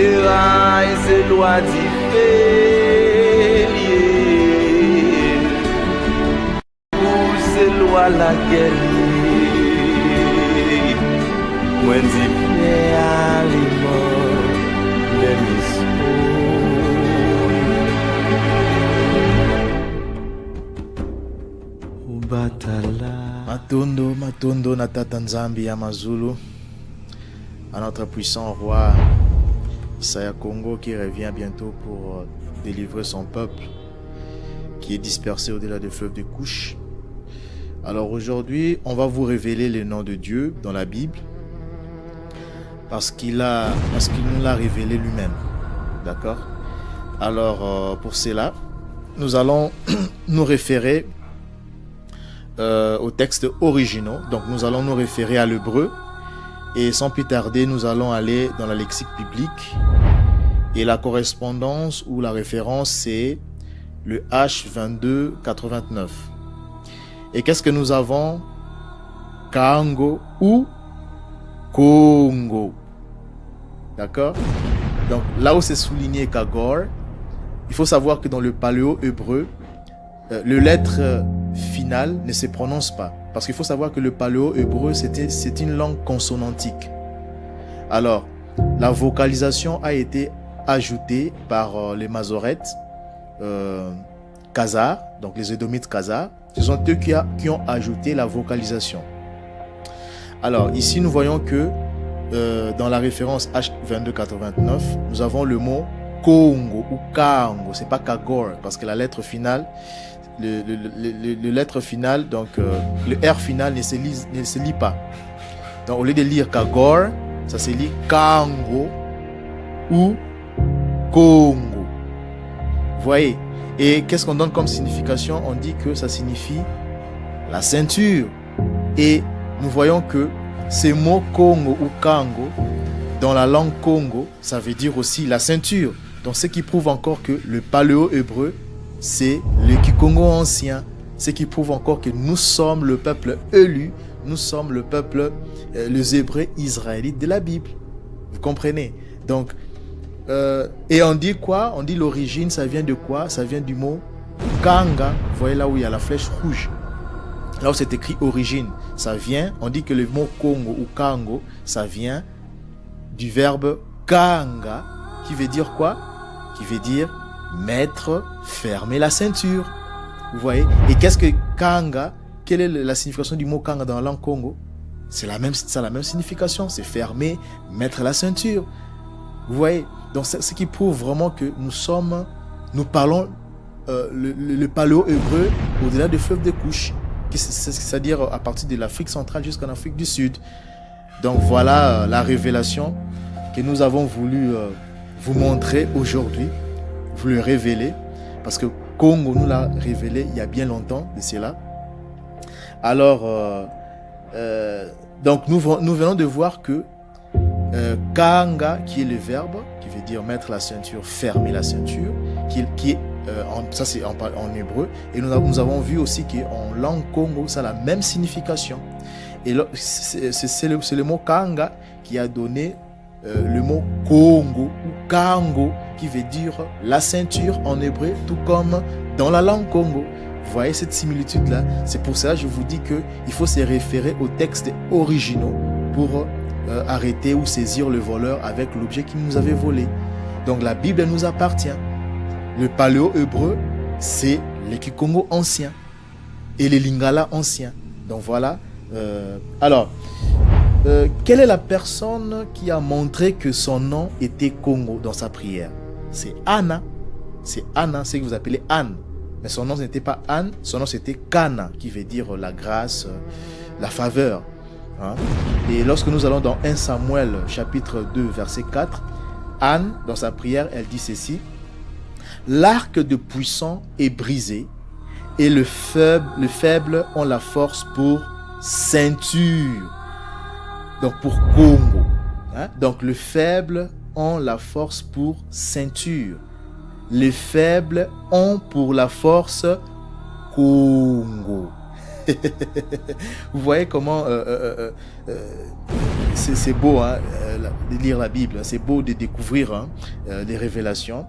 Terrain, c'est loi d'Ifélier. Ou c'est loi la guerre. Moi, dis prêt à l'imor, les missions. Ou batala. Matondo na tata Nzambi ya Mazulu, à notre puissant roi Isaya Congo qui revient bientôt pour délivrer son peuple qui est dispersé au-delà des fleuves de couches. Alors aujourd'hui, on va vous révéler le nom de Dieu dans la Bible parce qu'il nous l'a révélé lui-même. D'accord? Alors pour cela, nous allons nous référer aux textes originaux. Donc nous allons nous référer à l'hébreu et sans plus tarder nous allons aller dans la lexique biblique et la correspondance ou la référence c'est le H2289. Et qu'est-ce que nous avons? Kango ou Congo. D'accord? Donc là où c'est souligné Kagor, il faut savoir que dans le paléo-hébreu, le lettre finale ne se prononce pas. Parce qu'il faut savoir que le paléo-hébreu, c'est une langue consonantique. Alors, la vocalisation a été ajoutée par les Mazorètes, Khazars, donc les Édomites Khazars. Ce sont eux qui ont ajouté la vocalisation. Alors, ici, nous voyons que dans la référence H2289, nous avons le mot Congo ou Kango. C'est pas Kagor, parce que la lettre finale, le lettre finale, donc le R final ne se lit pas. Donc au lieu de lire Kagor, ça se lit Kango ou Congo. Vous voyez? Et qu'est-ce qu'on donne comme signification? On dit que ça signifie la ceinture. Et nous voyons que ces mots Congo ou Kango, dans la langue Congo, ça veut dire aussi la ceinture. Donc ce qui prouve encore que le paléo-hébreu, c'est le Kikongo ancien, ce qui prouve encore que nous sommes le peuple élu, nous sommes le peuple, les Hébreux israélites de la Bible. Vous comprenez? Donc, et on dit quoi? On dit l'origine, ça vient de quoi? Ça vient du mot Kanga. Vous voyez là où il y a la flèche rouge. Là où c'est écrit origine, ça vient, on dit que le mot Congo ou Kango, ça vient du verbe Kanga, qui veut dire quoi? Qui veut dire mettre, fermer la ceinture. Vous voyez? Et qu'est-ce que Kanga? Quelle est la signification du mot Kanga dans la langue Congo? C'est la même signification, c'est fermer, mettre la ceinture. Vous voyez? Donc c'est ce qui prouve vraiment que nous parlons le paléo-hébreu au-delà des fleuves de couches, c'est-à-dire à partir de l'Afrique centrale jusqu'en Afrique du Sud. Donc voilà la révélation que nous avons voulu vous montrer aujourd'hui, vous le révéler, parce que Congo nous l'a révélé il y a bien longtemps de cela. Alors, donc nous venons de voir que Kanga, qui est le verbe, qui veut dire mettre la ceinture, fermer la ceinture, qui est, ça c'est en hébreu, et nous avons vu aussi qu'en langue Congo, ça a la même signification. Et c'est le mot Kanga qui a donné le mot Congo ou Kango, qui veut dire la ceinture en hébreu, tout comme dans la langue Congo. Vous voyez cette similitude-là? C'est pour ça que je vous dis qu'il faut se référer aux textes originaux pour arrêter ou saisir le voleur avec l'objet qu'il nous avait volé. Donc la Bible nous appartient. Le paléo-hébreu, c'est le Kikongo ancien et les Lingala anciens. Donc voilà. Alors, quelle est la personne qui a montré que son nom était Congo dans sa prière? C'est Anna. C'est Anna, c'est ce que vous appelez Anne. Mais son nom n'était pas Anne, son nom c'était Kana, qui veut dire la grâce, la faveur. Hein? Et lorsque nous allons dans 1 Samuel chapitre 2 verset 4, Anne, dans sa prière, elle dit ceci: l'arc de puissant est brisé et le faible ont la force pour ceinture. Donc pour Congo. Hein? Donc le faible ont la force pour ceinture. Les faibles ont pour la force Congo. Vous voyez comment c'est beau, hein? de lire la Bible, c'est beau de découvrir les révélations.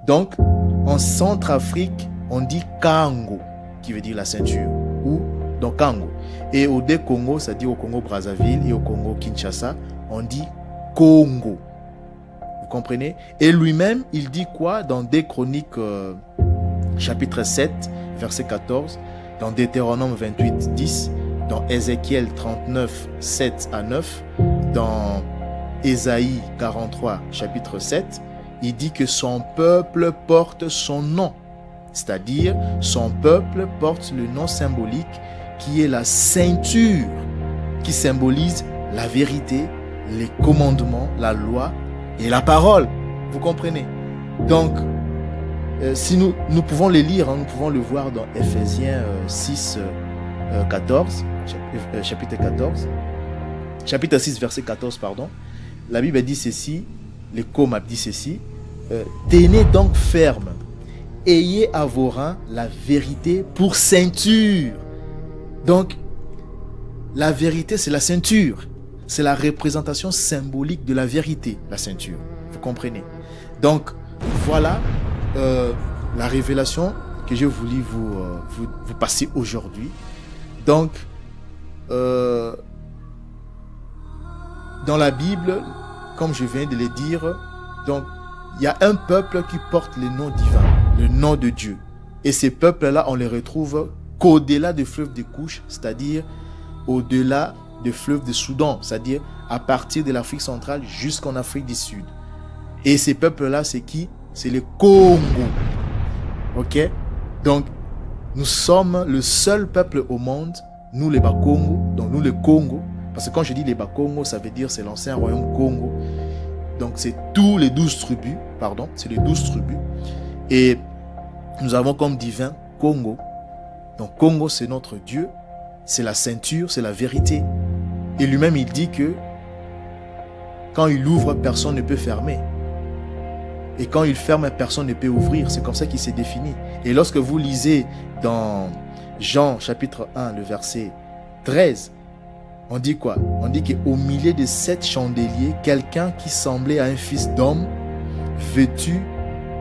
Donc, en Centrafrique, on dit Kango, qui veut dire la ceinture, ou donc Kango. Et au Congo, c'est-à-dire au Congo-Brazzaville et au Congo-Kinshasa, on dit Congo. Vous comprenez? Et lui-même, il dit quoi dans des Chroniques, chapitre 7, verset 14, dans Deutéronome 28, 10, dans Ézéchiel 39, 7 à 9, dans Ésaïe 43, chapitre 7, il dit que son peuple porte son nom. C'est-à-dire, son peuple porte le nom symbolique qui est la ceinture, qui symbolise la vérité, les commandements, la loi et la parole. Vous comprenez? Donc, si nous pouvons les lire, nous pouvons le voir dans Ephésiens 6, 14, chapitre 14, chapitre 6, verset 14, pardon. La Bible dit ceci, les Comab dit ceci, tenez donc ferme, ayez à vos reins la vérité pour ceinture. Donc, la vérité, c'est la ceinture. C'est la représentation symbolique de la vérité, la ceinture. Vous comprenez? Donc, voilà la révélation que j'ai voulu vous passer aujourd'hui. Donc, dans la Bible, comme je viens de le dire, donc, il y a un peuple qui porte le nom divin, le nom de Dieu. Et ces peuples-là, on les retrouve qu'au-delà des fleuves de Couche, c'est-à-dire au-delà des fleuves de Soudan, c'est-à-dire à partir de l'Afrique centrale jusqu'en Afrique du Sud. Et ces peuples-là, c'est qui? C'est le Congo. Ok? Donc, nous sommes le seul peuple au monde, nous les Bakongo, donc nous les Congo, parce que quand je dis les Bakongo, ça veut dire c'est l'ancien royaume Congo. Donc, c'est tous les 12 tribus, pardon, c'est les 12 tribus. Et nous avons comme divin Congo. Donc, Congo, c'est notre Dieu, c'est la ceinture, c'est la vérité. Et lui-même, il dit que quand il ouvre, personne ne peut fermer. Et quand il ferme, personne ne peut ouvrir. C'est comme ça qu'il s'est défini. Et lorsque vous lisez dans Jean chapitre 1, le verset 13, on dit quoi? On dit qu'au milieu de 7 chandeliers, quelqu'un qui semblait à un fils d'homme, vêtu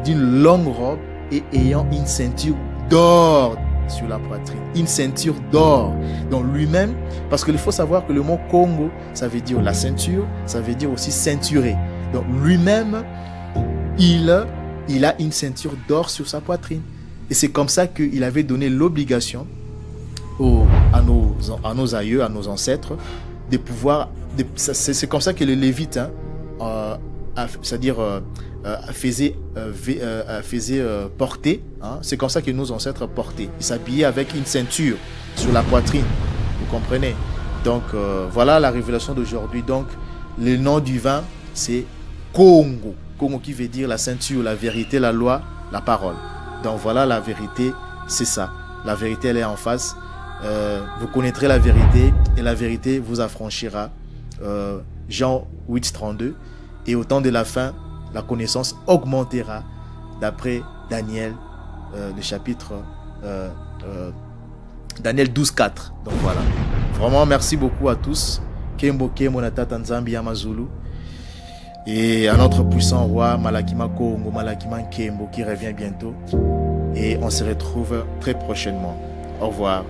d'une longue robe et ayant une ceinture d'or sur la poitrine. Une ceinture d'or. Donc lui-même, parce qu'il faut savoir que le mot Congo, ça veut dire la ceinture, ça veut dire aussi ceinturé. Donc lui-même, il a une ceinture d'or sur sa poitrine. Et c'est comme ça qu'il avait donné l'obligation à nos aïeux, à nos ancêtres, de pouvoir... C'est comme ça que les Lévites, c'est-à-dire faisait porter, c'est comme ça que nos ancêtres portaient. Ils s'habillaient avec une ceinture sur la poitrine. Vous comprenez? Donc, voilà la révélation d'aujourd'hui. Donc, le nom du vin, c'est Congo. Congo qui veut dire la ceinture, la vérité, la loi, la parole. Donc voilà la vérité, c'est ça. La vérité, elle est en face. Vous connaîtrez la vérité et la vérité vous affranchira. Jean 8, 32. Et au temps de la fin, la connaissance augmentera d'après Daniel, le chapitre Daniel 12, 4. Donc voilà. Vraiment, merci beaucoup à tous. Kembo Kemo Natata Nzambi Yamazulu. Et à notre puissant roi Malakima Kongo, Malakima Kembo qui revient bientôt. Et on se retrouve très prochainement. Au revoir.